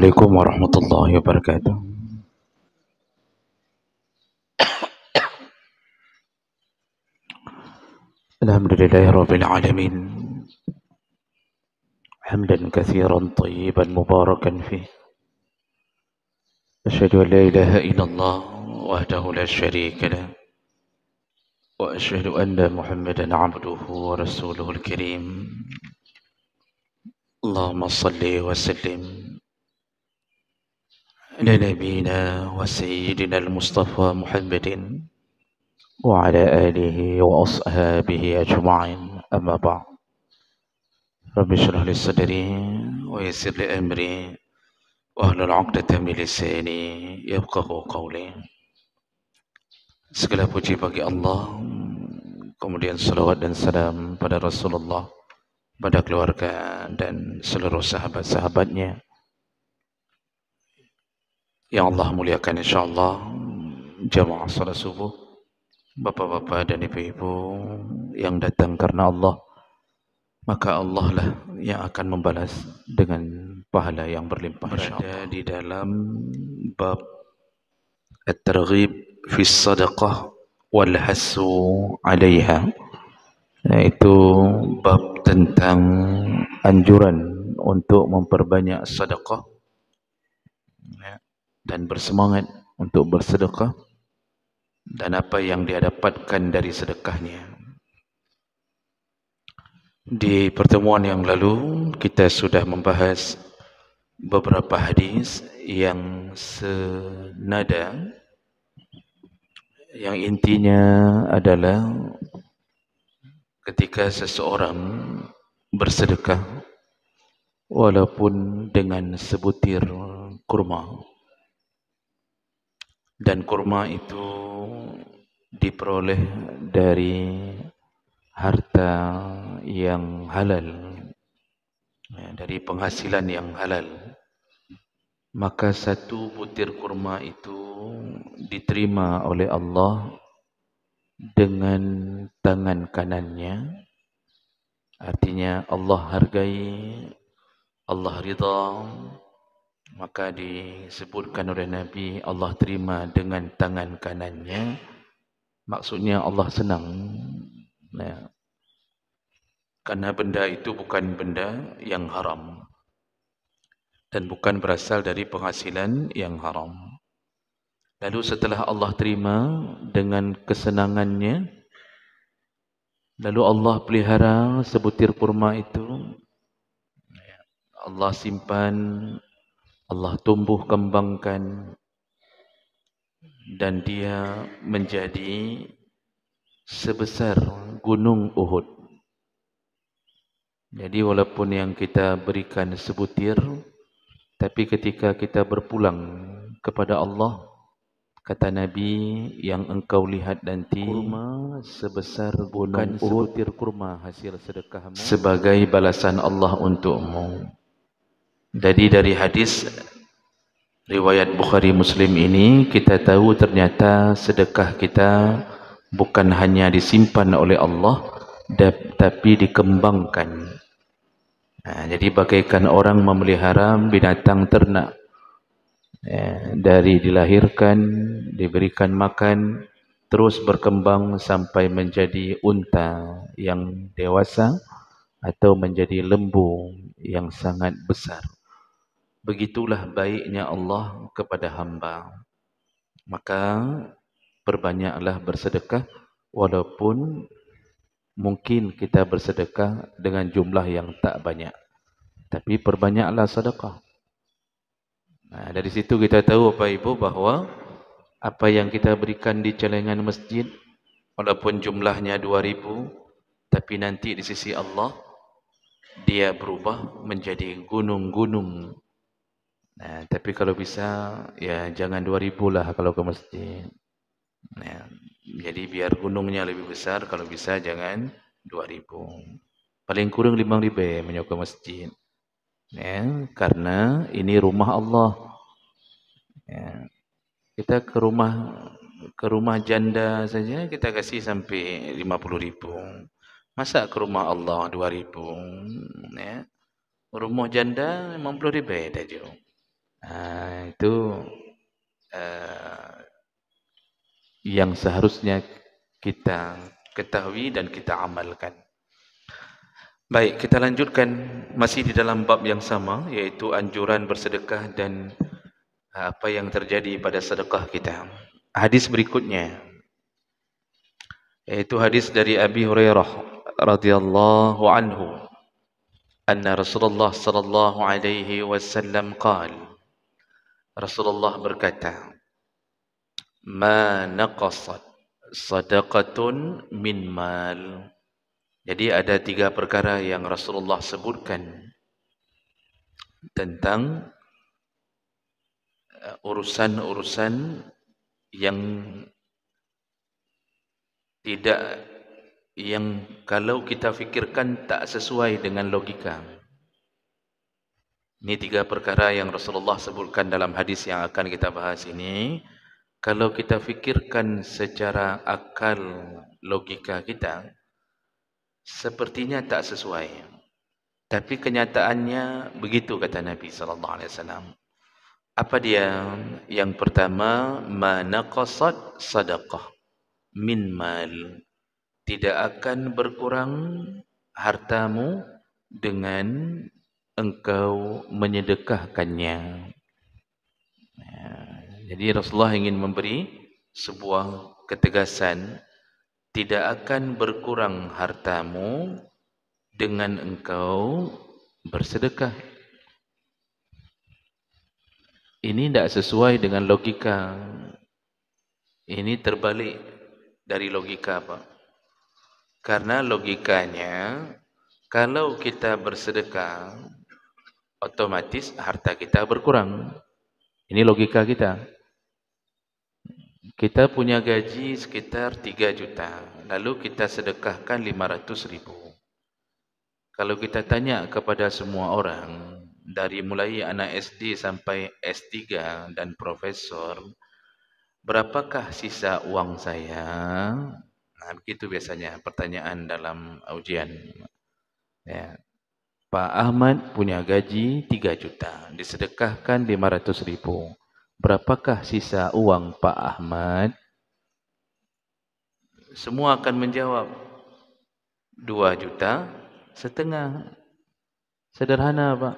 Assalamualaikum warahmatullahi wabarakatuh. Alhamdulillahirabbil alamin. Hamdan katsiran tayyiban mubarakan fih. Asyhadu an la ilaha illallah wahdahu la syarika lah. Wa asyhadu anna Muhammadan 'abduhu wa rasuluhul karim. Allahumma shalli wa sallim ala nabiyyina wa sayyidina al-Mustafa Muhammadin wa ala alihi wa ashabihi ajma'in. Amma ba'd. Rabbi shrah li sadri wa yassir li amri wahlul 'uqdatam min lisani yafqahu qawli. Segala puji bagi Allah, kemudian salawat dan salam pada Rasulullah, pada keluarga dan seluruh sahabat-sahabatnya yang Allah muliakan insyaallah. Jamaah salat subuh, bapak-bapak dan ibu-ibu yang datang karena Allah, maka Allah lah yang akan membalas dengan pahala yang berlimpah. Berada di dalam bab at-targhib fi sadaqah wal hasu 'alaiha, yaitu bab tentang anjuran untuk memperbanyak sedekah dan bersemangat untuk bersedekah dan apa yang dia dapatkan dari sedekahnya. Di pertemuan yang lalu kita sudah membahas beberapa hadis yang senada, yang intinya adalah ketika seseorang bersedekah walaupun dengan sebutir kurma, dan kurma itu diperoleh dari harta yang halal, dari penghasilan yang halal, maka satu butir kurma itu diterima oleh Allah dengan tangan kanannya. Artinya Allah hargai, Allah ridha, maka disebutkan oleh Nabi Allah terima dengan tangan kanannya. Maksudnya Allah senang, karena benda itu bukan benda yang haram dan bukan berasal dari penghasilan yang haram. Lalu setelah Allah terima dengan kesenangannya, lalu Allah pelihara sebutir kurma itu, Allah simpan, Allah tumbuh kembangkan, dan dia menjadi sebesar gunung Uhud. Jadi walaupun yang kita berikan sebutir, tapi ketika kita berpulang kepada Allah, kata Nabi, yang engkau lihat nanti kurma sebesar gunung Uhud, sebutir kurma hasil sedekahmu, sebagai balasan Allah untukmu. Jadi dari hadis riwayat Bukhari Muslim ini kita tahu ternyata sedekah kita bukan hanya disimpan oleh Allah, tapi dikembangkan. Jadi bagaikan orang memelihara binatang ternak, dari dilahirkan, diberikan makan, terus berkembang sampai menjadi unta yang dewasa atau menjadi lembu yang sangat besar. Begitulah baiknya Allah kepada hamba. Maka perbanyaklah bersedekah, walaupun mungkin kita bersedekah dengan jumlah yang tak banyak, tapi perbanyaklah sedekah. Dari situ kita tahu Bapak Ibu bahawa apa yang kita berikan di celengan masjid, walaupun jumlahnya 2,000, tapi nanti di sisi Allah dia berubah menjadi gunung-gunung. Tapi kalau bisa ya jangan 2,000 lah kalau ke masjid. Jadi biar gunungnya lebih besar, kalau bisa jangan 2,000. Paling kurang 5,000 menyokong masjid. Karena ini rumah Allah. Kita ke rumah janda saja kita kasih sampai 50,000. Masa ke rumah Allah 2,000? Rumah janda 50,000 saja. Itu yang seharusnya kita ketahui dan kita amalkan. Baik, kita lanjutkan masih di dalam bab yang sama, yaitu anjuran bersedekah dan apa yang terjadi pada sedekah kita. Hadis berikutnya, yaitu hadis dari Abi Hurairah radhiyallahu anhu, anna Rasulullah sallallahu alaihi wasallam qala, Rasulullah berkata, ma naqasat sadaqatun min mal. Jadi ada 3 perkara yang Rasulullah sebutkan tentang urusan-urusan yang tidak, yang kalau kita fikirkan tak sesuai dengan logika. Ini 3 perkara yang Rasulullah sebutkan dalam hadis yang akan kita bahas ini. Kalau kita fikirkan secara akal logika kita, sepertinya tak sesuai. Tapi kenyataannya begitu, kata Nabi SAW. Apa dia? Yang pertama, ma naqasat sadaqah min mal. Tidak akan berkurang hartamu dengan engkau menyedekahkannya. Jadi Rasulullah ingin memberi sebuah ketegasan, tidak akan berkurang hartamu dengan engkau bersedekah. Ini tidak sesuai dengan logika. Ini terbalik dari logika apa? Karena logikanya, kalau kita bersedekah, otomatis harta kita berkurang. Ini logika kita. Kita punya gaji sekitar 3 juta, lalu kita sedekahkan 500 ribu. Kalau kita tanya kepada semua orang, dari mulai anak SD sampai S3 dan profesor, berapakah sisa uang saya? Nah, begitu biasanya pertanyaan dalam ujian. Ya. Pak Ahmad punya gaji 3 juta, disedekahkan 500 ribu. Berapakah sisa uang Pak Ahmad? Semua akan menjawab 2,5 juta. Sederhana, Pak.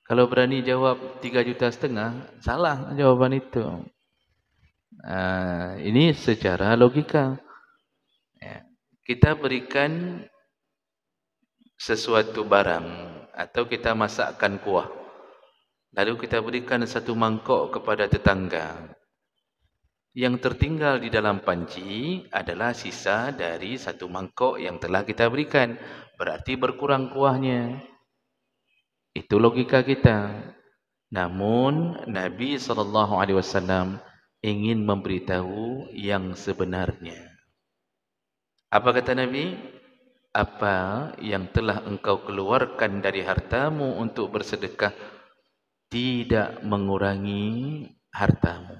Kalau berani jawab 3,5 juta, salah jawaban itu. Ini secara logika. Kita berikan sesuatu barang atau kita masakkan kuah, lalu kita berikan 1 mangkok kepada tetangga. Yang tertinggal di dalam panci adalah sisa dari 1 mangkok yang telah kita berikan. Berarti berkurang kuahnya. Itu logika kita. Namun Nabi SAW ingin memberitahu yang sebenarnya. Apa kata Nabi? Apa yang telah engkau keluarkan dari hartamu untuk bersedekah tidak mengurangi hartamu.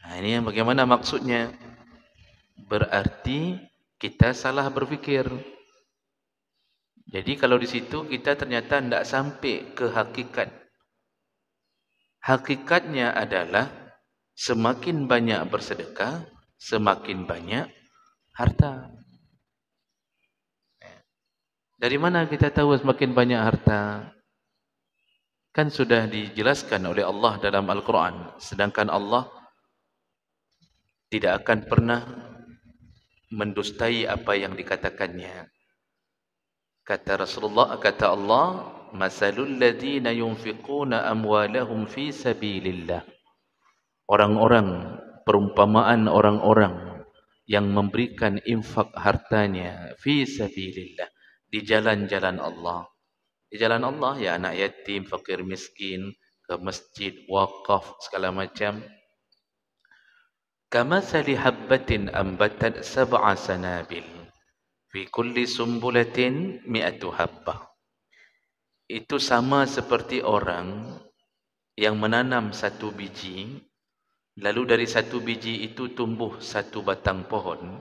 Nah, ini yang bagaimana maksudnya? Berarti kita salah berfikir. Jadi kalau di situ kita ternyata tidak sampai ke hakikat. Hakikatnya adalah semakin banyak bersedekah, semakin banyak harta. Dari mana kita tahu semakin banyak harta? Kan sudah dijelaskan oleh Allah dalam Al-Quran. Sedangkan Allah tidak akan pernah mendustai apa yang dikatakannya. Kata Rasulullah, kata Allah, masalul ladzina yunfiquna amwalahum fi sabilillah. Orang-orang, perumpamaan orang-orang yang memberikan infak hartanya fi sabilillah, di jalan-jalan Allah. Di jalan Allah, ya anak yatim, fakir miskin, ke masjid, wakaf, segala macam. Kamathali habbatin ambatat 7 sanabil fi kulli sumbulatin 100 habbah. Itu sama seperti orang yang menanam 1 biji, lalu dari 1 biji itu tumbuh 1 batang pohon,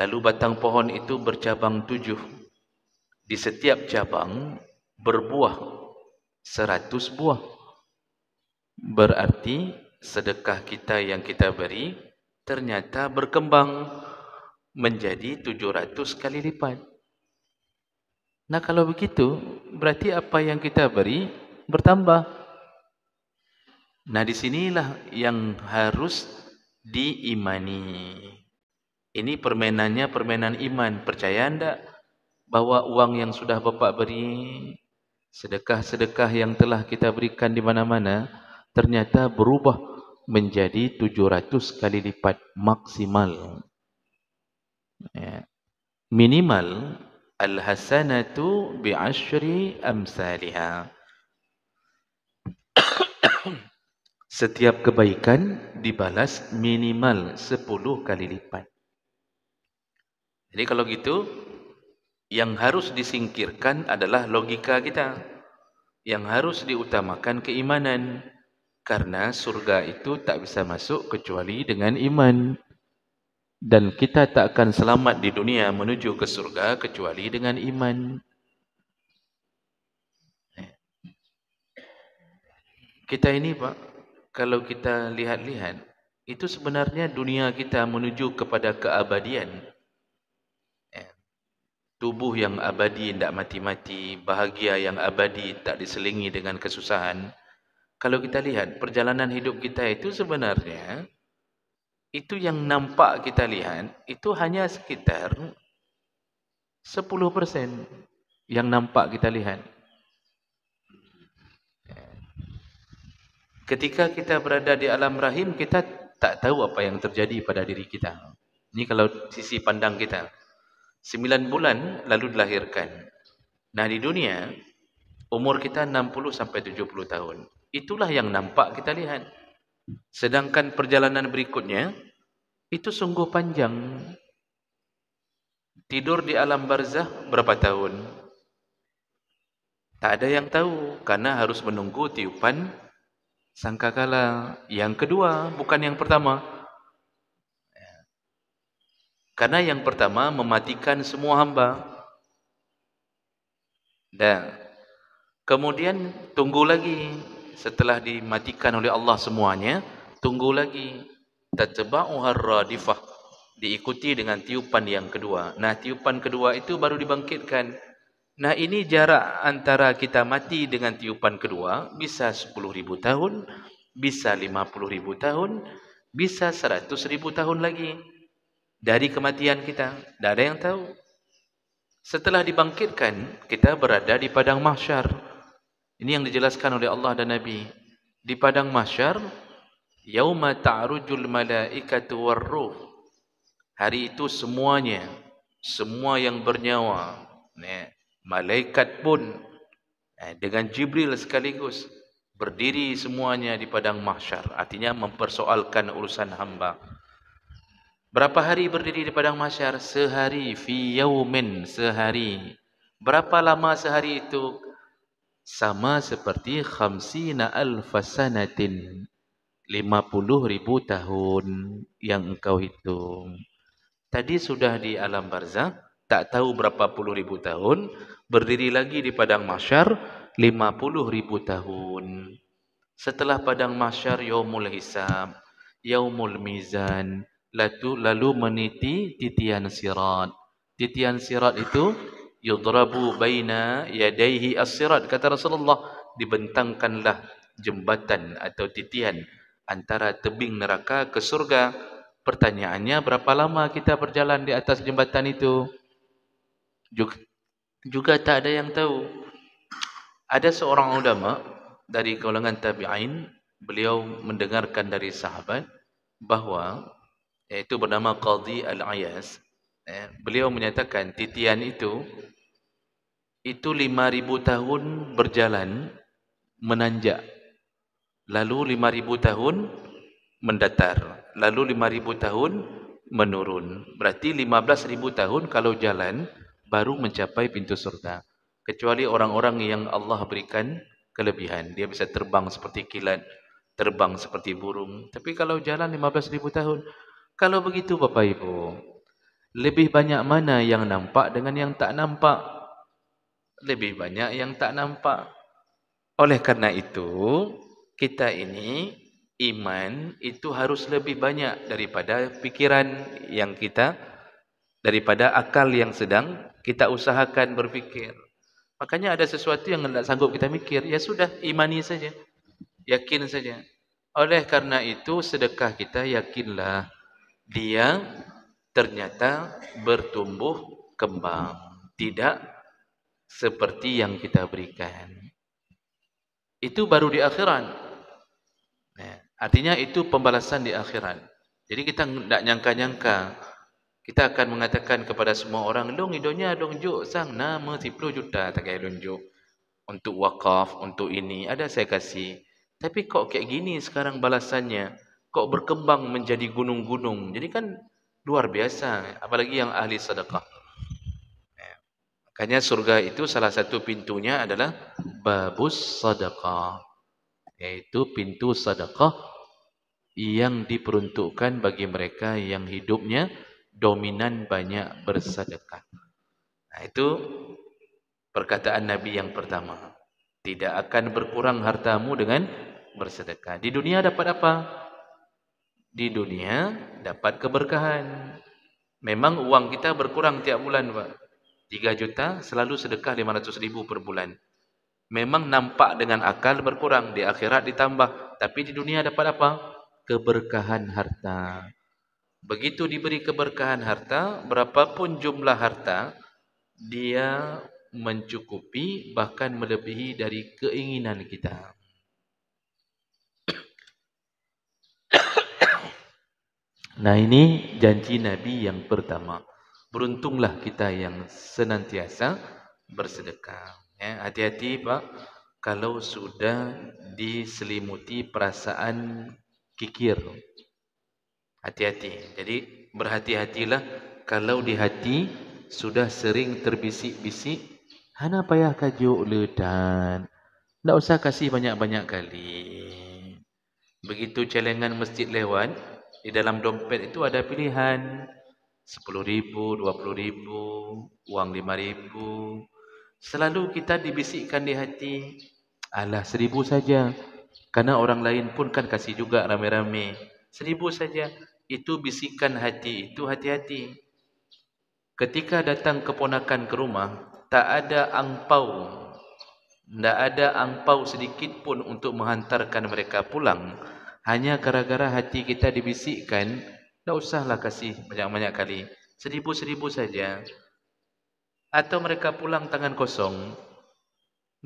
lalu batang pohon itu bercabang 7. Di setiap cabang berbuah 100 buah. Berarti sedekah kita yang kita beri ternyata berkembang menjadi 700 kali lipat. Nah kalau begitu, berarti apa yang kita beri bertambah. Nah disinilah yang harus diimani. Ini permainannya permainan iman. Percaya anda bahwa uang yang sudah Bapak beri, sedekah-sedekah yang telah kita berikan di mana-mana, ternyata berubah menjadi 700 kali lipat maksimal. Ya. Minimal al-hasanatu bi'ashri amsalihha. Setiap kebaikan dibalas minimal 10 kali lipat. Jadi kalau gitu, yang harus disingkirkan adalah logika kita. Yang harus diutamakan keimanan. Karena surga itu tak bisa masuk kecuali dengan iman. Dan kita tak akan selamat di dunia menuju ke surga kecuali dengan iman. Kita ini Pak, kalau kita lihat-lihat, itu sebenarnya dunia kita menuju kepada keabadian. Tubuh yang abadi, tidak mati-mati, bahagia yang abadi, tak diselingi dengan kesusahan. Kalau kita lihat, perjalanan hidup kita itu sebenarnya, itu yang nampak kita lihat, itu hanya sekitar 10% yang nampak kita lihat. Ketika kita berada di alam rahim, kita tak tahu apa yang terjadi pada diri kita. Ini kalau sisi pandang kita. 9 bulan lalu dilahirkan. Nah di dunia, umur kita 60 sampai 70 tahun. Itulah yang nampak kita lihat. Sedangkan perjalanan berikutnya, itu sungguh panjang. Tidur di alam barzah berapa tahun? Tak ada yang tahu, karena harus menunggu tiupan sangkakala. Yang kedua, bukan yang pertama. Karena yang pertama mematikan semua hamba. Dan kemudian tunggu lagi. Setelah dimatikan oleh Allah semuanya, tunggu lagi. Tatba'uhar radifah. Diikuti dengan tiupan yang kedua. Nah, tiupan kedua itu baru dibangkitkan. Nah, ini jarak antara kita mati dengan tiupan kedua bisa 10.000 tahun, bisa 50.000 tahun, bisa 100.000 tahun lagi. Dari kematian kita, tidak ada yang tahu. Setelah dibangkitkan, kita berada di padang mahsyar. Ini yang dijelaskan oleh Allah dan Nabi. Di padang mahsyar, yauma ta'rujul malaikatu warruh. Hari itu semuanya, semua yang bernyawa, malaikat pun dengan Jibril sekaligus berdiri semuanya di padang mahsyar. Artinya mempersoalkan urusan hamba. Berapa hari berdiri di padang mahsyar? Sehari. Fi yaumin, sehari. Berapa lama sehari itu? Sama seperti khamsina alfa sanatin. 50.000 tahun yang engkau hitung. Tadi sudah di alam barzah, tak tahu berapa puluh ribu tahun. Berdiri lagi di padang mahsyar, 50.000 tahun. Setelah padang mahsyar, yaumul hisab, yaumul mizan. Lalu meniti titian sirat. Titian sirat itu yudrabu baina yadaihi as-sirat. Kata Rasulullah, dibentangkanlah jembatan atau titian antara tebing neraka ke surga. Pertanyaannya, berapa lama kita berjalan di atas jembatan itu? Juga tak ada yang tahu. Ada seorang ulama dari kalangan tabi'in, beliau mendengarkan dari sahabat bahawa, yaitu bernama Qadhi Al-Ayas, beliau menyatakan titian itu 5.000 tahun berjalan menanjak, lalu 5.000 tahun mendatar, lalu 5.000 tahun menurun. Berarti 15.000 tahun kalau jalan baru mencapai pintu surga. Kecuali orang-orang yang Allah berikan kelebihan, dia bisa terbang seperti kilat, terbang seperti burung. Tapi kalau jalan 15.000 tahun, kalau begitu Bapak Ibu, lebih banyak mana yang nampak dengan yang tak nampak? lebih banyak yang tak nampak. Oleh karena itu, kita ini iman itu harus lebih banyak daripada pikiran yang kita, daripada akal yang sedang kita usahakan berfikir. Makanya ada sesuatu yang tidak sanggup kita mikir, ya sudah, imani saja, yakin saja. Oleh karena itu, sedekah kita yakinlah dia ternyata bertumbuh kembang, tidak seperti yang kita berikan. Itu baru di akhirat. Artinya itu pembalasan di akhirat. Jadi kita tidak nyangka-nyangka. Kita akan mengatakan kepada semua orang, dong idonya dong juk sang nama 10 juta tak kaya dong juk. Untuk wakaf, untuk ini, ada saya kasih. Tapi kok kayak gini sekarang balasannya? Kok berkembang menjadi gunung-gunung? Jadi kan luar biasa. Apalagi yang ahli sedekah. Makanya surga itu salah satu pintunya adalah babus sedekah. Yaitu pintu sedekah yang diperuntukkan bagi mereka yang hidupnya dominan banyak bersedekah. Nah, itu perkataan Nabi yang pertama. Tidak akan berkurang hartamu dengan bersedekah. Di dunia dapat apa? Di dunia dapat keberkahan. Memang uang kita berkurang tiap bulan, Pak. 3 juta selalu sedekah 500 ribu per bulan. Memang nampak dengan akal berkurang, di akhirat ditambah. Tapi di dunia dapat apa? Keberkahan harta. Begitu diberi keberkahan harta, berapapun jumlah harta, dia mencukupi bahkan melebihi dari keinginan kita. Nah, ini janji Nabi yang pertama. Beruntunglah kita yang senantiasa bersedekah. Ya, hati-hati Pak, kalau sudah diselimuti perasaan kikir. Hati-hati. Jadi berhati-hatilah kalau di hati sudah sering terbisik-bisik, hana payah kajuk ledan. Tak usah kasih banyak-banyak kali. Begitu celengan masjid lewat, di dalam dompet itu ada pilihan 10.000, 20.000, uang 5.000. Selalu kita dibisikkan di hati, alah 1.000 saja. Karena orang lain pun kan kasih juga rame-rame. 1.000 saja. Itu bisikan hati, itu hati-hati. Ketika datang keponakan ke rumah, tak ada angpau. Tak ada angpau sedikit pun untuk menghantarkan mereka pulang. Hanya gara-gara hati kita dibisikkan, tak usahlah kasih banyak-banyak kali. 1.000 saja. Atau mereka pulang tangan kosong.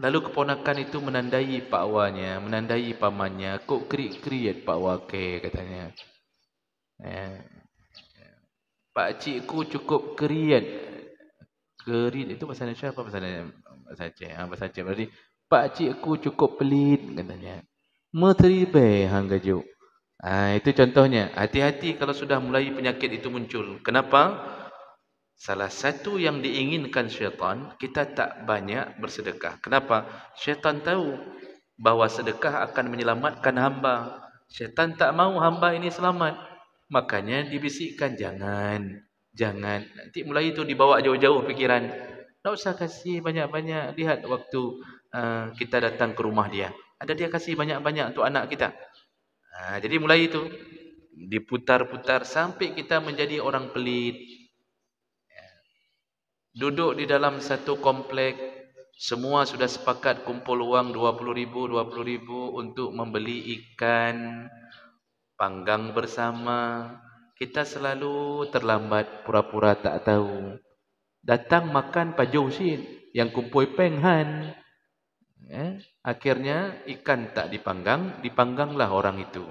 Lalu keponakan itu menandai pak awanya, menandai pamannya. Kok kerik-kerik pak wake katanya. Pak cikku cukup keriat. Kerit itu bahasa Indonesia apa bahasa Aceh? Bahasa Aceh berarti pak cikku cukup pelit katanya. Meteribe hang gajuk. Itu contohnya. Hati-hati kalau sudah mulai penyakit itu muncul. Kenapa? Salah satu yang diinginkan syaitan, kita tak banyak bersedekah. Kenapa? Syaitan tahu bahawa sedekah akan menyelamatkan hamba. Syaitan tak mahu hamba ini selamat. Makanya dibisikkan, jangan. Nanti mulai itu dibawa jauh-jauh pikiran. Tak usah kasih banyak-banyak. Lihat waktu kita datang ke rumah dia. Ada dia kasih banyak-banyak untuk anak kita. Jadi mulai itu diputar-putar sampai kita menjadi orang pelit. Duduk di dalam satu komplek, semua sudah sepakat kumpul uang 20.000 untuk membeli ikan panggang bersama. Kita selalu terlambat, pura-pura tak tahu. Datang makan pajau sin yang kumpul penghan. Akhirnya ikan tak dipanggang, dipangganglah orang itu.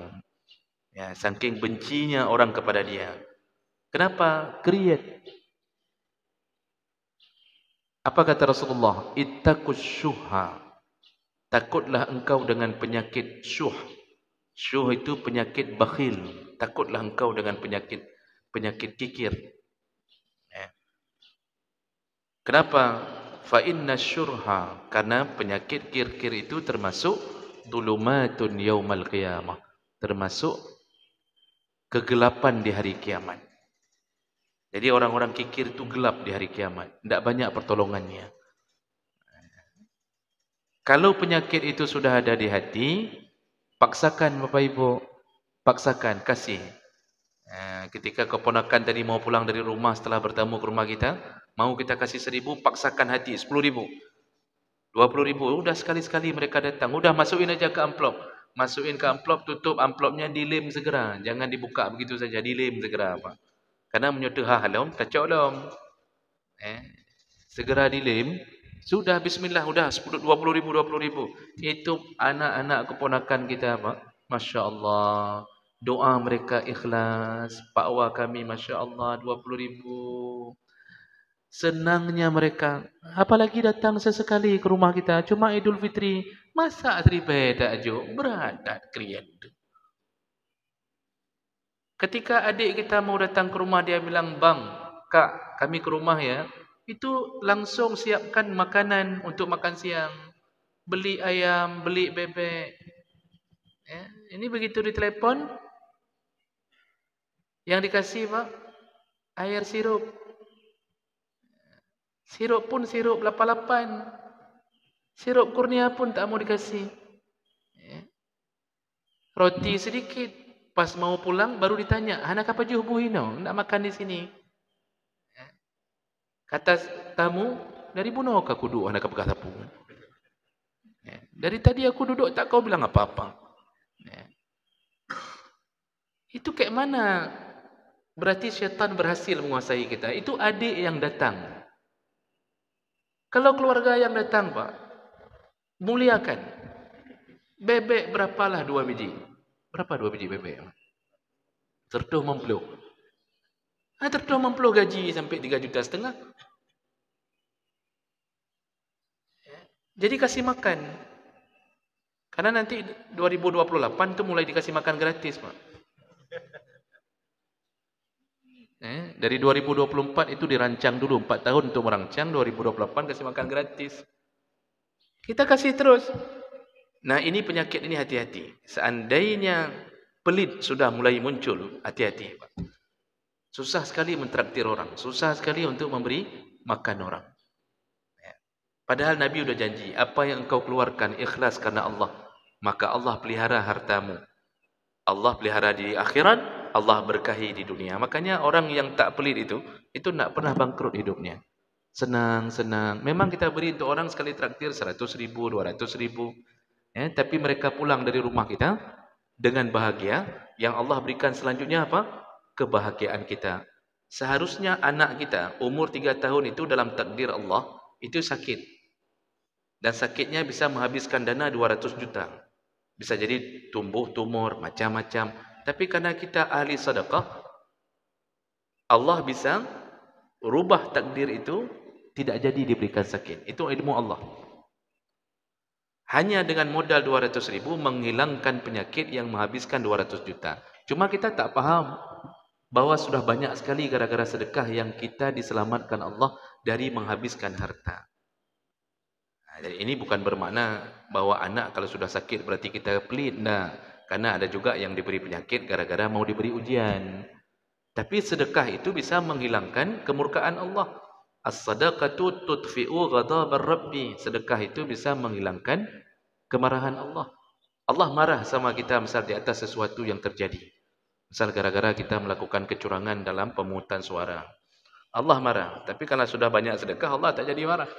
Ya, saking bencinya orang kepada dia. Kenapa? Kriat. Apa kata Rasulullah? Ittaqus syuha. Takutlah engkau dengan penyakit syuh. Syuh itu penyakit bakhil. Takutlah engkau dengan penyakit kikir. Kenapa? Fa inna syurha. Karena penyakit kikir itu termasuk dulumatun yaumal qiyamah. Termasuk kegelapan di hari kiamat. Jadi orang-orang kikir itu gelap di hari kiamat. Tidak banyak pertolongannya. Kalau penyakit itu sudah ada di hati, paksakan Bapak Ibu, paksakan, kasih. Ketika keponakan tadi mau pulang dari rumah setelah bertamu ke rumah kita, mau kita kasih 1,000, paksakan hati 10,000, 20,000, udah sekali-sekali mereka datang, udah masukin aja ke amplop. Masukin ke amplop, tutup amplopnya, dilem segera. Jangan dibuka begitu saja, dilem segera, Pak. Karena menyudah halam, kacau dalam. Segera dilem, sudah bismillah, udah 20,000, 20,000. Itu anak-anak keponakan kita, Pak. Masya Allah. Doa mereka ikhlas. Pak Wah kami, Masya Allah, 20,000. Senangnya mereka. Apalagi datang sesekali ke rumah kita. Cuma Idul Fitri. Masa beda aja. Beradat krian. Ketika adik kita mau datang ke rumah, dia bilang, Bang, Kak, kami ke rumah ya. Itu langsung siapkan makanan untuk makan siang. Beli ayam, beli bebek. Ini begitu ditelepon, yang dikasih, Pak, air sirup. Sirup pun sirup 88. Sirup kurnia pun tak mau dikasih. Roti sedikit. Pas mau pulang baru ditanya, "Anak apa juhbuhino? Nak makan di sini." Kata tamu, "Dari buno ka kudu anak apa kata pun." Dari tadi aku duduk tak kau bilang apa-apa. Itu kayak mana? Berarti syaitan berhasil menguasai kita. Itu adik yang datang. Kalau keluarga yang datang, Pak, muliakan. Bebek berapalah 2 biji? Berapa 2 biji bebek? Tertuh mempeluk. Tertuh mempeluk gaji sampai 3,5 juta. Jadi kasih makan. Karena nanti 2028 itu mulai dikasih makan gratis, Pak. Dari 2024 itu dirancang dulu 4 tahun untuk merancang, 2028 kasih makan gratis. Kita kasih terus. Nah, ini penyakit ini hati-hati. Seandainya pelit sudah mulai muncul, hati-hati, Pak. Susah sekali mentraktir orang, susah sekali untuk memberi makan orang. Padahal Nabi sudah janji, apa yang engkau keluarkan ikhlas karena Allah, maka Allah pelihara hartamu. Allah pelihara di akhirat, Allah berkahi di dunia. Makanya orang yang tak pelit itu tak pernah bangkrut hidupnya. Senang-senang. Memang kita beri untuk orang sekali traktir 100,000, 200,000. Tapi mereka pulang dari rumah kita dengan bahagia. Yang Allah berikan selanjutnya apa? Kebahagiaan kita. Seharusnya anak kita umur 3 tahun itu dalam takdir Allah itu sakit. Dan sakitnya bisa menghabiskan dana 200 juta. Bisa jadi tumbuh tumor macam-macam. Tapi karena kita ahli sedekah, Allah bisa rubah takdir itu tidak jadi diberikan sakit. Itu ilmu Allah. Hanya dengan modal 200,000 menghilangkan penyakit yang menghabiskan 200 juta. Cuma kita tak faham bahwa sudah banyak sekali gara-gara sedekah yang kita diselamatkan Allah dari menghabiskan harta. Jadi ini bukan bermakna bahwa anak kalau sudah sakit berarti kita pelit. Nah, karena ada juga yang diberi penyakit gara-gara mau diberi ujian. Tapi sedekah itu bisa menghilangkan kemurkaan Allah. As-sadaqatu tudfi'u ghadabar rabbi. Sedekah itu bisa menghilangkan kemarahan Allah. Allah marah sama kita misal di atas sesuatu yang terjadi. Misal gara-gara kita melakukan kecurangan dalam pemungutan suara. Allah marah. Tapi kalau sudah banyak sedekah, Allah tak jadi marah.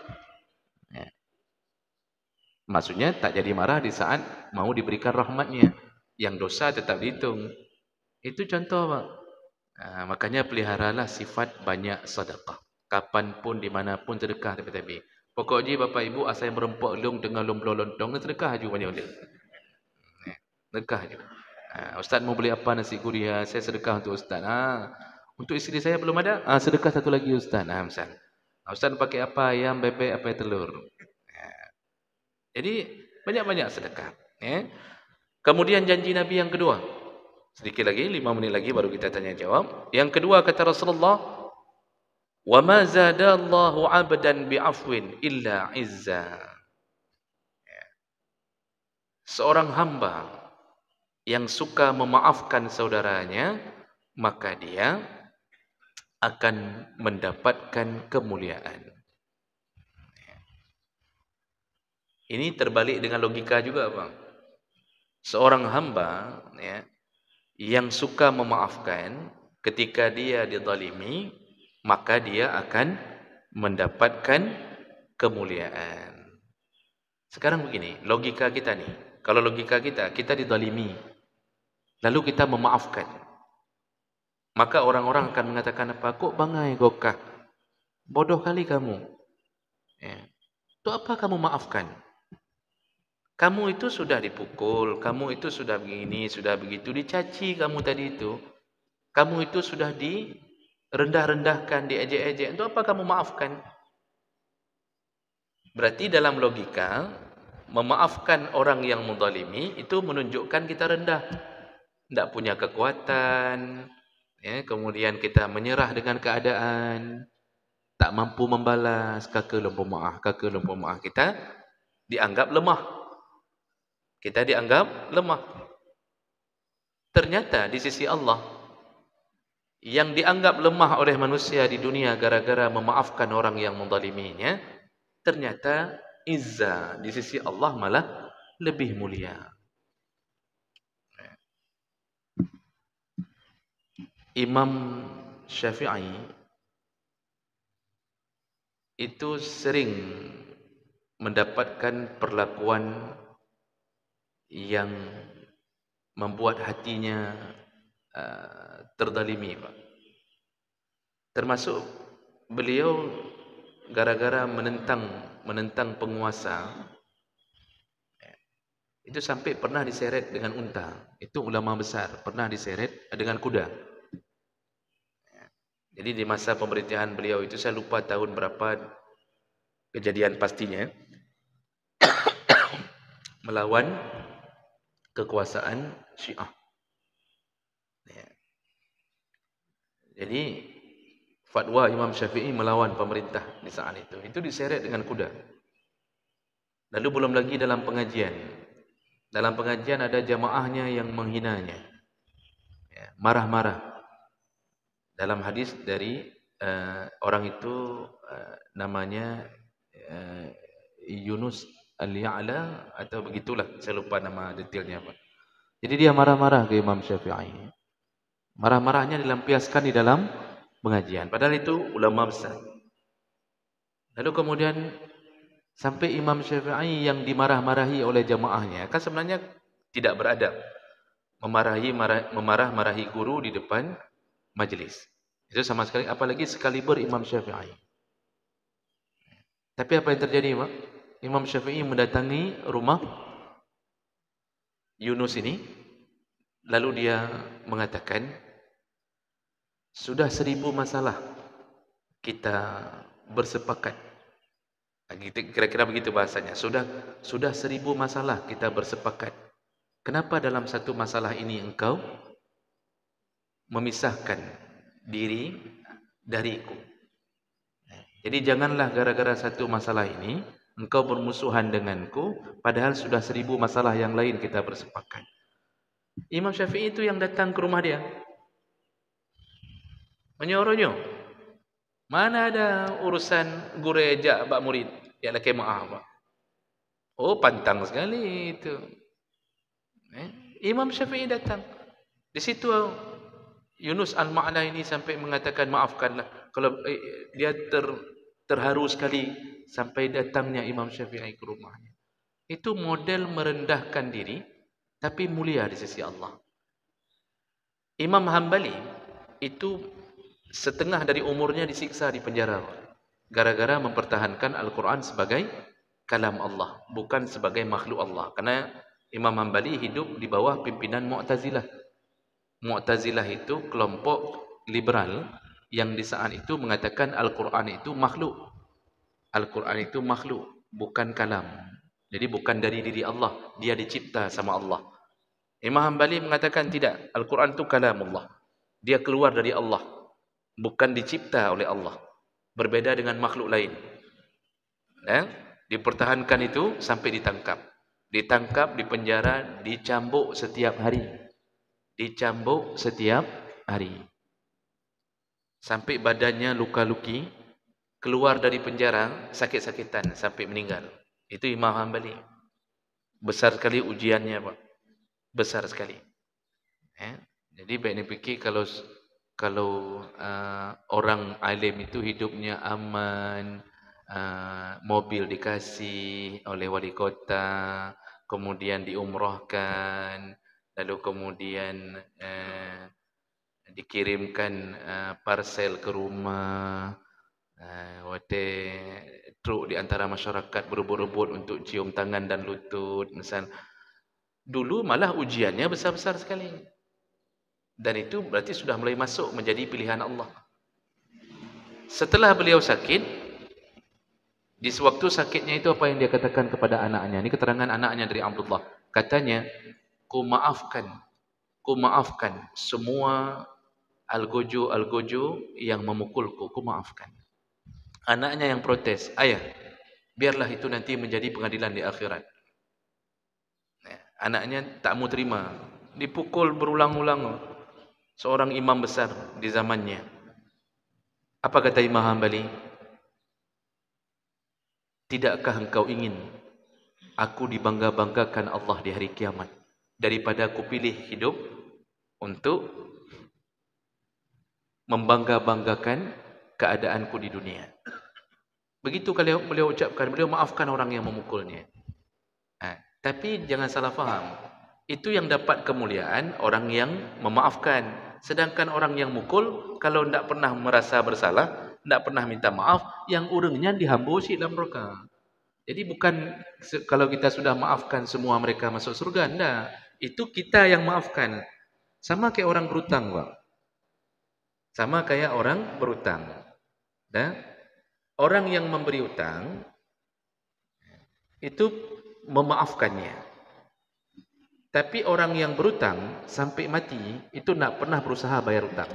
Maksudnya tak jadi marah di saat mau diberikan rahmatnya. Yang dosa tetap dihitung. Itu contoh, Pak. Makanya peliharalah sifat banyak sedekah. Kapanpun, dimanapun sedekah. Tapi pokoknya Bapak Ibu asal yang merempok long dengan long lontong, sedekah aja banyak-banyak. Sedekah aja. Ustaz mau beli apa nasi kuria? Saya sedekah untuk Ustaz. Untuk isteri saya belum ada? Sedekah satu lagi Ustaz. Misal. Ustaz pakai apa? Ayam, bebek, apa telur? Jadi banyak-banyak sedekah. Kemudian janji Nabi yang kedua. Sedikit lagi, 5 menit lagi baru kita tanya jawab. Yang kedua kata Rasulullah, "Wa ma zadallahu 'abdan bi'afwin illa 'izza." Seorang hamba yang suka memaafkan saudaranya, maka dia akan mendapatkan kemuliaan. Ini terbalik dengan logika juga, Bang. Seorang hamba ya, yang suka memaafkan, ketika dia dizalimi, maka dia akan mendapatkan kemuliaan. Sekarang begini, logika kita nih. Kalau logika kita dizalimi, lalu kita memaafkan. Maka orang-orang akan mengatakan apa? Kok bangai gokah? Bodoh kali kamu. Ya. Itu apa kamu maafkan? Kamu itu sudah dipukul, kamu itu sudah begini, sudah begitu, dicaci kamu tadi itu. Kamu itu sudah direndah-rendahkan, diejek-ejek. Itu apa kamu maafkan? Berarti dalam logika, memaafkan orang yang menzalimi itu menunjukkan kita rendah. Tidak punya kekuatan, ya, kemudian kita menyerah dengan keadaan, tak mampu membalas, kakak lupa maaf, kita dianggap lemah. Kita dianggap lemah. Ternyata di sisi Allah, yang dianggap lemah oleh manusia di dunia gara-gara memaafkan orang yang menzaliminya, ternyata izzah di sisi Allah malah lebih mulia. Imam Syafi'i itu sering mendapatkan perlakuan yang membuat hatinya terzalimi, Pak. Termasuk beliau gara-gara menentang penguasa, itu sampai pernah diseret dengan unta. Itu ulama besar, pernah diseret dengan kuda. Jadi di masa pemerintahan beliau itu, saya lupa tahun berapa kejadian pastinya, melawan kekuasaan Syiah. Jadi fatwa Imam Syafi'i melawan pemerintah di saat itu diseret dengan kuda. Lalu belum lagi dalam pengajian. Dalam pengajian ada jamaahnya yang menghinanya, marah-marah. Dalam hadis dari orang itu namanya Yunus Al-Ya'la atau begitulah, saya lupa nama detailnya apa. Jadi dia marah-marah ke Imam Syafi'i. Marah-marahnya dilampiaskan di dalam pengajian, padahal itu ulama besar. Lalu kemudian sampai Imam Syafi'i yang dimarah-marahi oleh jamaahnya, kan sebenarnya tidak beradab memarah-marahi guru di depan majlis. Itu sama sekali, apalagi sekaliber Imam Syafi'i. Tapi apa yang terjadi, Pak? Imam Syafi'i mendatangi rumah Yunus ini, lalu dia mengatakan, sudah 1000 masalah kita bersepakat. Kira-kira begitu bahasanya. Sudah 1000 masalah kita bersepakat. Kenapa dalam satu masalah ini engkau memisahkan diri dariku? Jadi janganlah gara-gara satu masalah ini engkau bermusuhan denganku, padahal sudah 1000 masalah yang lain kita bersepakat. Imam Syafi'i itu yang datang ke rumah dia, menyuruhnya, mana ada urusan guru ejak bak murid, ya laki maaf, Pak. Oh, pantang sekali itu. Imam Syafi'i datang. Di situ Yunus Al-Ma'la ini sampai mengatakan, maafkanlah. Kalau dia terharu sekali sampai datangnya Imam Syafi'i ke rumahnya. Itu model merendahkan diri, tapi mulia di sisi Allah. Imam Hambali itu setengah dari umurnya disiksa di penjara, gara-gara mempertahankan Al-Quran sebagai kalam Allah, bukan sebagai makhluk Allah. Karena Imam Hambali hidup di bawah pimpinan Mu'tazilah. Mu'tazilah itu kelompok liberal yang di saat itu mengatakan Al-Quran itu makhluk. Al-Quran itu makhluk, bukan kalam. Jadi bukan dari diri Allah, dia dicipta sama Allah. Imam Hambali mengatakan tidak, Al-Quran itu kalam Allah. Dia keluar dari Allah, bukan dicipta oleh Allah. Berbeda dengan makhluk lain. Dipertahankan itu sampai ditangkap. Ditangkap, dipenjara, dicambuk setiap hari. Dicambuk setiap hari. Sampai badannya luka-luki, keluar dari penjara sakit-sakitan sampai meninggal. Itu Imam Hanbali. Besar sekali ujiannya, Pak. Besar sekali. Jadi baik ni fikir kalau orang alim itu hidupnya aman, mobil dikasih oleh wali kota, kemudian diumrahkan, lalu kemudian dikirimkan parcel ke rumah, wate truk di antara masyarakat berebut-rebut untuk cium tangan dan lutut, misal. Dulu malah ujiannya besar-besar sekali. Dan itu berarti sudah mulai masuk menjadi pilihan Allah. Setelah beliau sakit, di sewaktu sakitnya itu apa yang dia katakan kepada anaknya? Ini keterangan anaknya dari Abdullah. Katanya, ku maafkan semua algojo yang memukulku, ku maafkan. Anaknya yang protes, ayah, biarlah itu nanti menjadi pengadilan di akhirat. Anaknya tak mau terima, dipukul berulang-ulang seorang imam besar di zamannya. Apa kata Imam Hanbali? Tidakkah engkau ingin aku dibangga-banggakan Allah di hari kiamat daripada aku pilih hidup untuk membangga-banggakan keadaanku di dunia. Begitu kalau beliau ucapkan, beliau maafkan orang yang memukulnya. Tapi jangan salah faham. Itu yang dapat kemuliaan orang yang memaafkan. Sedangkan orang yang mukul, kalau tidak pernah merasa bersalah, tidak pernah minta maaf, yang urungnya dihambusi dalam neraka. Jadi bukan kalau kita sudah maafkan semua mereka masuk surga, tidak. Itu kita yang maafkan. Sama kayak orang berutang, Pak. Sama kayak orang berutang. Orang yang memberi utang, itu memaafkannya. Tapi orang yang berutang sampai mati itu tidak pernah berusaha bayar utang.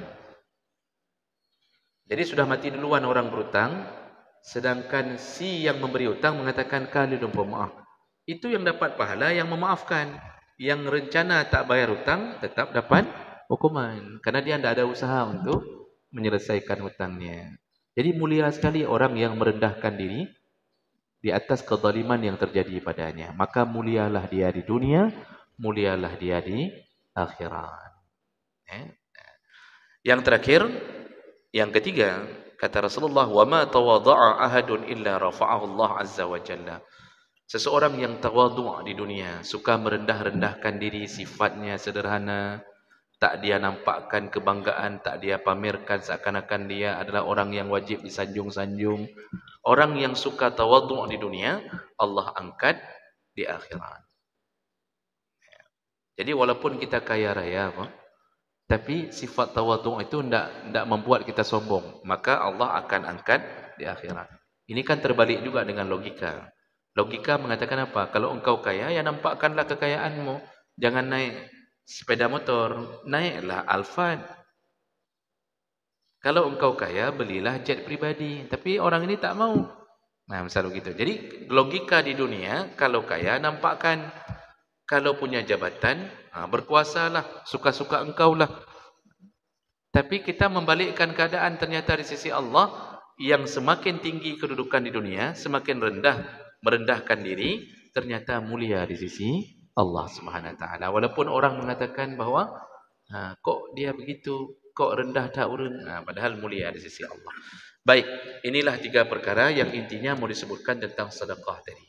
Jadi sudah mati duluan orang berutang, sedangkan si yang memberi utang mengatakan kali lumpur maaf. Itu yang dapat pahala yang memaafkan. Yang rencana tak bayar utang tetap dapat hukuman karena dia tidak ada usaha untuk menyelesaikan hutangnya. Jadi mulia sekali orang yang merendahkan diri di atas kezaliman yang terjadi padanya. Maka mulialah dia di dunia, mulialah dia di akhirat. Yang terakhir, yang ketiga, kata Rasulullah, "Wa ma tawadha'a ahadun illa rafa'ahu Allah azza wa jalla." Seseorang yang tawadhu' di dunia, suka merendah-rendahkan diri, sifatnya sederhana, tak dia nampakkan kebanggaan, tak dia pamerkan seakan-akan dia adalah orang yang wajib disanjung-sanjung. Orang yang suka tawadhu' di dunia, Allah angkat di akhirat. Jadi walaupun kita kaya raya, tapi sifat tawadhu' itu tidak membuat kita sombong, maka Allah akan angkat di akhirat. Ini kan terbalik juga dengan logika. Logika mengatakan apa? Kalau engkau kaya, ya nampakkanlah kekayaanmu. Jangan naik sepeda motor, naiklah Alphard. Kalau engkau kaya, belilah jet pribadi. Tapi orang ini tak mau. Nah, misal begitu. Jadi logika di dunia, kalau kaya nampakkan, kalau punya jabatan, berkuasalah, suka-suka engkau lah. Tapi kita membalikkan keadaan, ternyata di sisi Allah, yang semakin tinggi kedudukan di dunia, semakin rendah, merendahkan diri, ternyata mulia di sisi Allah Subhanahu Wa Taala. Walaupun orang mengatakan bahawa kok dia begitu, kok rendah tak urun, padahal mulia di sisi Allah. Baik, inilah tiga perkara yang intinya mau disebutkan tentang sedekah tadi.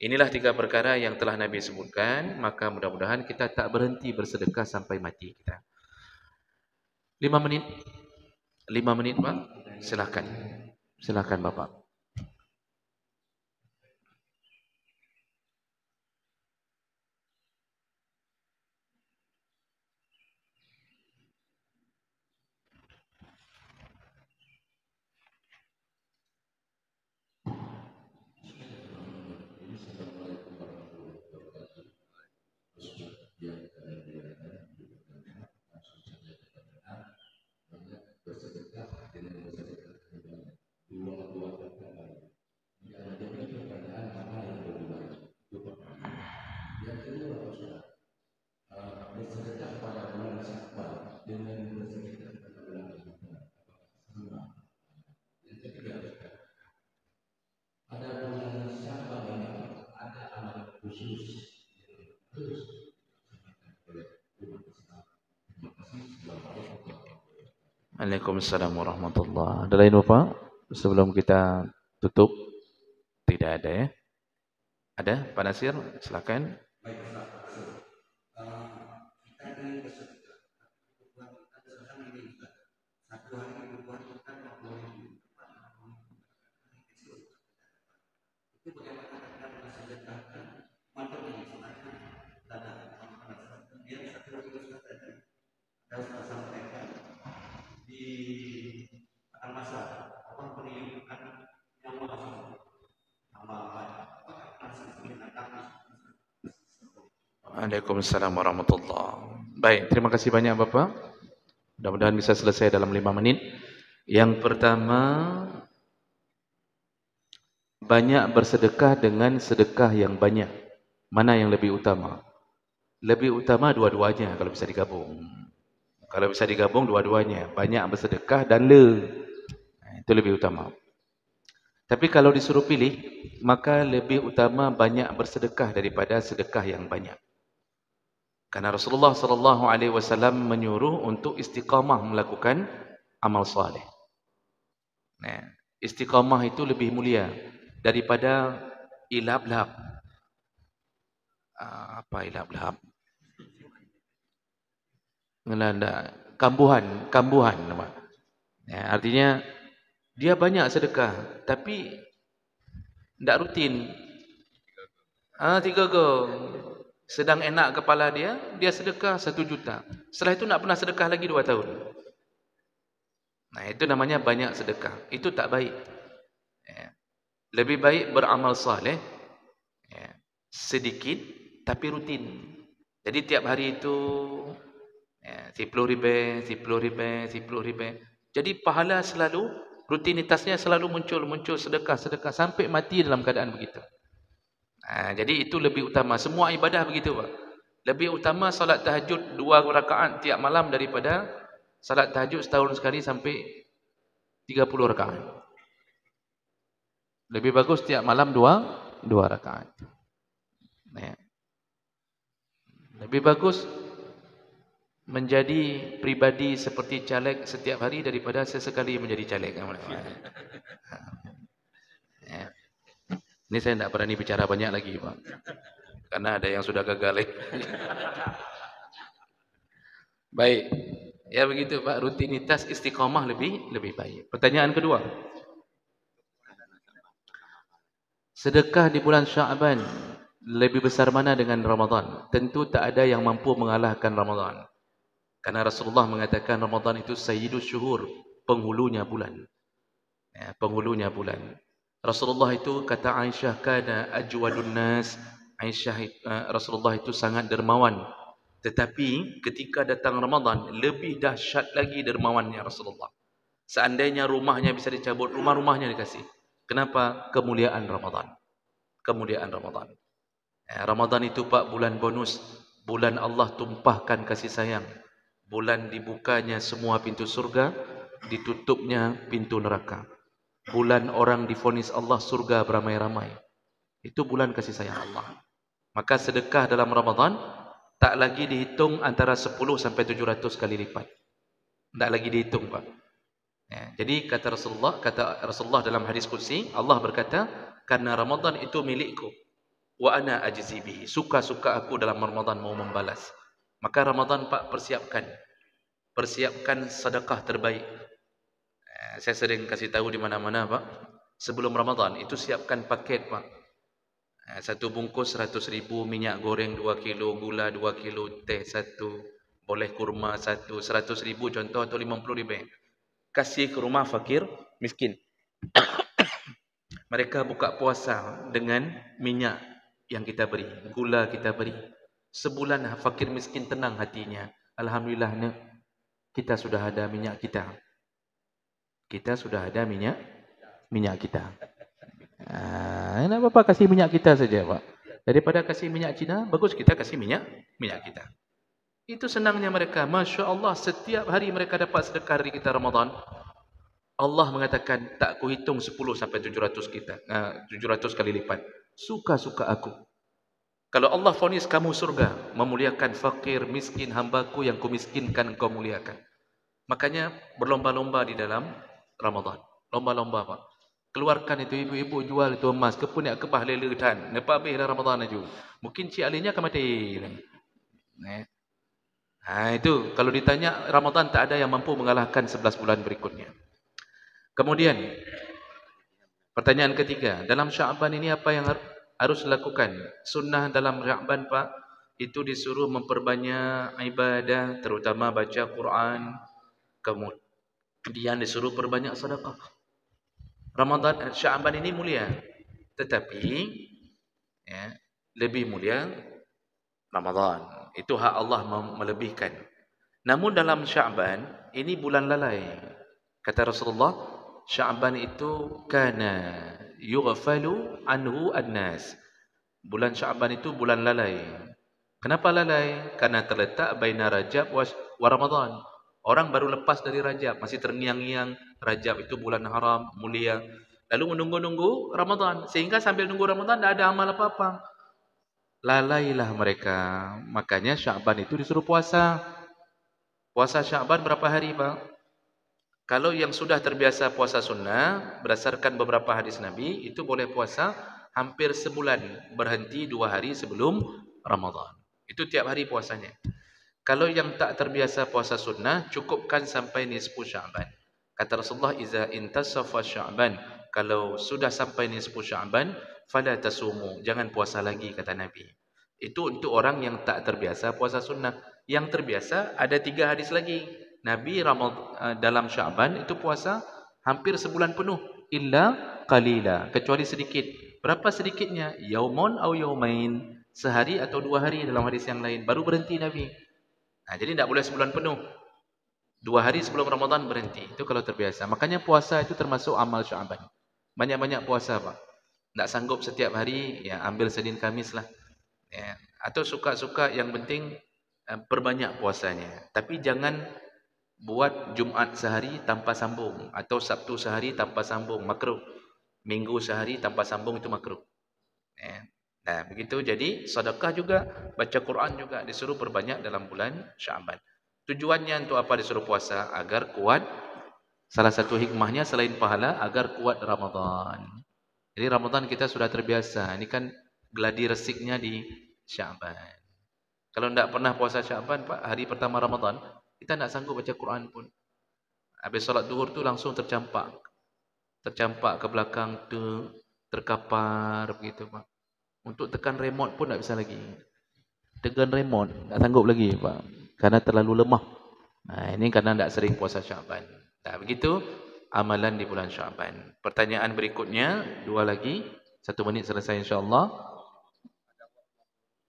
Inilah tiga perkara yang telah Nabi sebutkan, maka mudah-mudahan kita tak berhenti bersedekah sampai mati kita. 5 menit. 5 menit, Pak. Silakan. Silakan, Bapak. Waalaikumsalam warahmatullahi. Ada lain Bapak? Sebelum kita tutup? Tidak ada ya? Ada? Pak Nasir, silakan. Waalaikumsalam warahmatullahi. Baik, terima kasih banyak Bapak. Mudah-mudahan bisa selesai dalam 5 menit. Yang pertama, banyak bersedekah dengan sedekah yang banyak. Mana yang lebih utama? Lebih utama dua-duanya kalau bisa digabung. Kalau bisa digabung dua-duanya. Banyak bersedekah dan itu lebih utama. Tapi kalau disuruh pilih, maka lebih utama banyak bersedekah daripada sedekah yang banyak. Karena Rasulullah SAW menyuruh untuk istiqamah melakukan amal saleh. Nah, istiqamah itu lebih mulia daripada ilab-lab. Apa ilab-lab? Ngelanda, kambuhan. Ya, artinya dia banyak sedekah, tapi tidak rutin. 3 gong. Sedang enak kepala dia sedekah 1 juta. Setelah itu nak pernah sedekah lagi 2 tahun. Nah, itu namanya banyak sedekah. Itu tak baik. Ya. Lebih baik beramal saleh, ya, sedikit tapi rutin. Jadi tiap hari itu 10 ribu. Jadi pahala selalu, rutinitasnya selalu muncul sedekah sampai mati dalam keadaan begitu. Jadi itu lebih utama. Semua ibadah begitu Pak. Lebih utama salat tahajud 2 rakaat tiap malam daripada salat tahajud setahun sekali sampai 30 rakaat. Lebih bagus tiap malam 2 rakaat. Lebih bagus menjadi pribadi seperti caleg setiap hari daripada sesekali menjadi caleg. Ini saya tidak berani bicara banyak lagi Pak. Karena ada yang sudah gagal. Baik. Ya begitu Pak, rutinitas istiqamah lebih baik. Pertanyaan kedua. Sedekah di bulan Sya'ban lebih besar mana dengan Ramadan? Tentu tak ada yang mampu mengalahkan Ramadan. Karena Rasulullah mengatakan Ramadan itu sayyidus syuhur, penghulunya bulan. Ya, penghulunya bulan. Rasulullah itu kata Aisyah, kana ajwadun nas. Rasulullah itu sangat dermawan. Tetapi ketika datang Ramadan, lebih dahsyat lagi dermawannya Rasulullah. Seandainya rumahnya bisa dicabut, rumahnya dikasih. Kenapa? Kemuliaan Ramadan. Kemuliaan Ramadan. Ramadan itu Pak, bulan bonus. Bulan Allah tumpahkan kasih sayang. Bulan dibukanya semua pintu surga, ditutupnya pintu neraka. Bulan orang divonis Allah surga beramai-ramai. Itu bulan kasih sayang Allah. Maka sedekah dalam Ramadan tak lagi dihitung antara 10 sampai 700 kali lipat. Tak lagi dihitung Pak. Jadi kata Rasulullah dalam hadis qudsi, Allah berkata, karena Ramadan itu milikku, wa ana ajzi bihi. Suka-suka aku dalam Ramadan mau membalas. Maka Ramadan Pak, persiapkan sedekah terbaik. Saya sering kasih tahu di mana-mana Pak. Sebelum Ramadan itu siapkan paket Pak. 1 bungkus 100 ribu, minyak goreng 2 kilo, gula 2 kilo, teh 1, boleh kurma 1, 100 ribu contoh atau 50 ribu. Kasih ke rumah fakir, miskin. Mereka buka puasa dengan minyak yang kita beri, gula kita beri. Sebulan fakir miskin tenang hatinya. Alhamdulillah kita sudah ada minyak kita. Kita sudah ada minyak kita. Kenapa Pak kasih minyak kita saja Pak? Daripada kasih minyak Cina, bagus kita kasih minyak kita. Itu senangnya mereka. Masya Allah, setiap hari mereka dapat sedekah dari kita Ramadan. Allah mengatakan, tak kuhitung 10 sampai 700 kali lipat. Suka-suka aku. Kalau Allah vonis kamu surga, memuliakan fakir, miskin, hambaku yang kumiskinkan engkau muliakan. Makanya berlomba-lomba di dalam Ramadan. Lomba-lomba Pak. Keluarkan itu ibu-ibu jual itu emas ke punya ke bahlil dan lepas habis Ramadan aja. Mungkin Cik Alinya akan mati. Itu kalau ditanya Ramadan tak ada yang mampu mengalahkan 11 bulan berikutnya. Kemudian pertanyaan ketiga, dalam Sya'ban ini apa yang harus dilakukan? Sunnah dalam Sya'ban Pak, itu disuruh memperbanyak ibadah, terutama baca Quran. Kemudian disuruh perbanyak sedekah. Ramadan Sya'ban ini mulia, tetapi lebih mulia Ramadan. Itu hak Allah melebihkan. Namun dalam Sya'ban ini bulan lalai. Kata Rasulullah, Sya'ban itu kana yughfalu anhu an-nas. Bulan Sya'ban itu bulan lalai. Kenapa lalai? Karena terletak baina Rajab wa Ramadan. Orang baru lepas dari Rajab, masih terngiang-ngiang Rajab itu bulan haram, mulia. Lalu menunggu-nunggu Ramadan, sehingga sambil nunggu Ramadan tidak ada amal apa-apa. Lalailah mereka. Makanya Sya'ban itu disuruh puasa. Puasa Sya'ban berapa hari, Pak? Kalau yang sudah terbiasa puasa sunnah, berdasarkan beberapa hadis Nabi, itu boleh puasa hampir sebulan, berhenti 2 hari sebelum Ramadan. Itu tiap hari puasanya. Kalau yang tak terbiasa puasa sunnah, cukupkan sampai nisfu Sya'ban. Kata Rasulullah, iza intasafa Sya'ban, kalau sudah sampai nisfu Sya'ban, fala tasumu, jangan puasa lagi, kata Nabi. Itu untuk orang yang tak terbiasa puasa sunnah. Yang terbiasa ada 3 hadis lagi. Nabi dalam Sya'ban itu puasa hampir sebulan penuh, illa qalila, kecuali sedikit. Berapa sedikitnya? Yaumun au yaumain, sehari atau 2 hari dalam hadis yang lain, baru berhenti Nabi. Jadi tidak boleh sebulan penuh. 2 hari sebelum Ramadan berhenti. Itu kalau terbiasa. Makanya puasa itu termasuk amal Sya'ban. Banyak-banyak puasa, Pak. Tak sanggup setiap hari, ya ambil Senin Kamis lah. Ya. Atau suka-suka, yang penting perbanyak puasanya. Tapi jangan buat Jumat sehari tanpa sambung. Atau Sabtu sehari tanpa sambung. Makruh. Minggu sehari tanpa sambung, itu makruh. Ya. Nah, begitu. Jadi sedekah juga, baca Quran juga disuruh perbanyak dalam bulan Sya'ban. Tujuannya untuk apa disuruh puasa? Agar kuat. Salah satu hikmahnya selain pahala, agar kuat Ramadan. Jadi Ramadan kita sudah terbiasa. Ini kan gladi resiknya di Sya'ban. Kalau tidak pernah puasa Sya'ban, Pak, hari pertama Ramadan, kita tidak sanggup baca Quran pun. Habis solat duhur tu langsung tercampak. Tercampak ke belakang tu, terkapar begitu, Pak. Untuk tekan remote pun tak bisa lagi. Tekan remote, tak sanggup lagi, Pak. Karena terlalu lemah. Ini karena tak sering puasa Sya'ban. Begitu amalan di bulan Sya'ban. Pertanyaan berikutnya, 2 lagi. 1 menit selesai insyaAllah.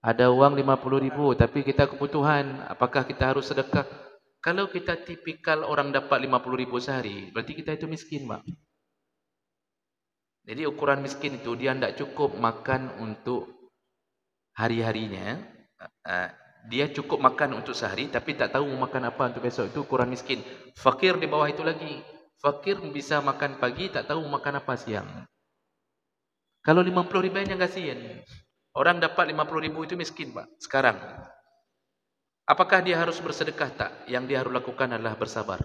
Ada wang 50,000, tapi kita kebutuhan. Apakah kita harus sedekah? Kalau kita tipikal orang dapat 50,000 sehari, berarti kita itu miskin, Pak. Jadi ukuran miskin itu dia tidak cukup makan untuk hari-harinya. Dia cukup makan untuk sehari, tapi tak tahu makan apa untuk besok. Itu ukuran miskin. Fakir di bawah itu lagi. Fakir bisa makan pagi, tak tahu makan apa siang. Kalau 50,000 yang kasihan. Orang dapat 50,000 itu miskin, Pak. Sekarang. Apakah dia harus bersedekah? Tak. Yang dia harus lakukan adalah bersabar.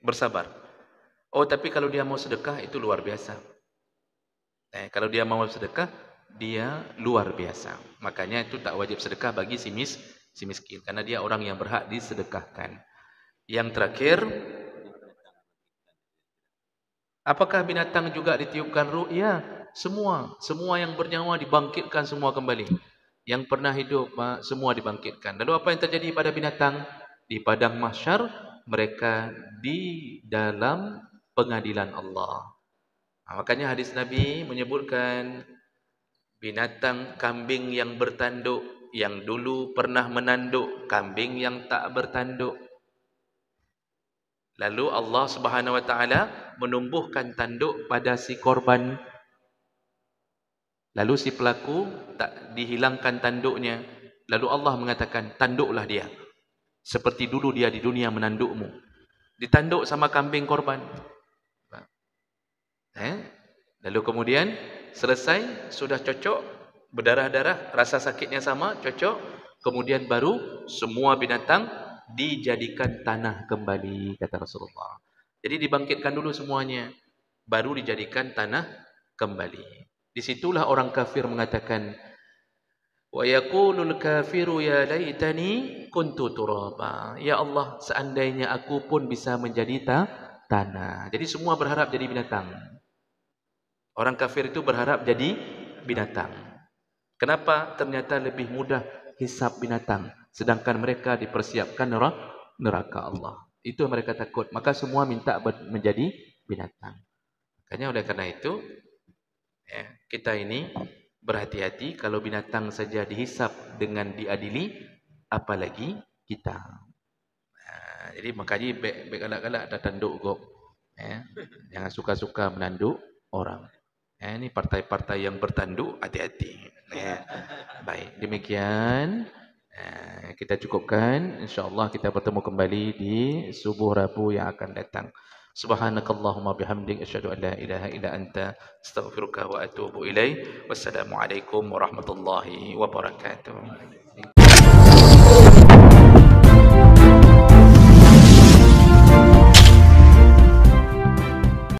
Bersabar. Oh, tapi kalau dia mau sedekah, itu luar biasa. Kalau dia mau sedekah, dia luar biasa. Makanya itu tak wajib sedekah bagi si miskin. Karena dia orang yang berhak disedekahkan. Yang terakhir, apakah binatang juga ditiupkan ruh? Ya, semua yang bernyawa dibangkitkan semua kembali. Yang pernah hidup, semua dibangkitkan. Lalu apa yang terjadi pada binatang? Di padang mahsyar, mereka di dalam pengadilan Allah. Makanya hadis Nabi menyebutkan binatang kambing yang bertanduk, yang dulu pernah menanduk, kambing yang tak bertanduk. Lalu Allah Subhanahu Wa Taala menumbuhkan tanduk pada si korban. Lalu si pelaku tak dihilangkan tanduknya. Lalu Allah mengatakan, tanduklah dia. Seperti dulu dia di dunia menandukmu. Ditanduk sama kambing korban. Lalu kemudian selesai, sudah cocok, berdarah-darah, rasa sakitnya sama, cocok. Kemudian baru semua binatang dijadikan tanah kembali, kata Rasulullah. Jadi dibangkitkan dulu semuanya, baru dijadikan tanah kembali. Disitulah orang kafir mengatakan, wa yaqulul kafiru ya laitani kuntu turaba. Ya Allah, seandainya aku pun bisa menjadi tanah. Jadi semua berharap jadi binatang. Orang kafir itu berharap jadi binatang. Kenapa? Ternyata lebih mudah hisab binatang, sedangkan mereka dipersiapkan neraka Allah. Itu yang mereka takut. Maka semua minta menjadi binatang. Makanya oleh karena itu, ya, kita ini berhati-hati kalau binatang saja dihisap dengan diadili, apalagi kita. Jadi makanya galak-galak ada tanduk kok. Ya. Jangan suka-suka menanduk orang. Ya, ini partai-partai yang bertanduk, hati-hati. Ya. Baik, demikian kita cukupkan. InsyaAllah kita bertemu kembali di subuh Rabu yang akan datang. Subhanakallahumma bihamdik asyhadu an la ilaha illa anta astaghfiruka wa atubu ilaik. Wassalamualaikum warahmatullahi wabarakatuh.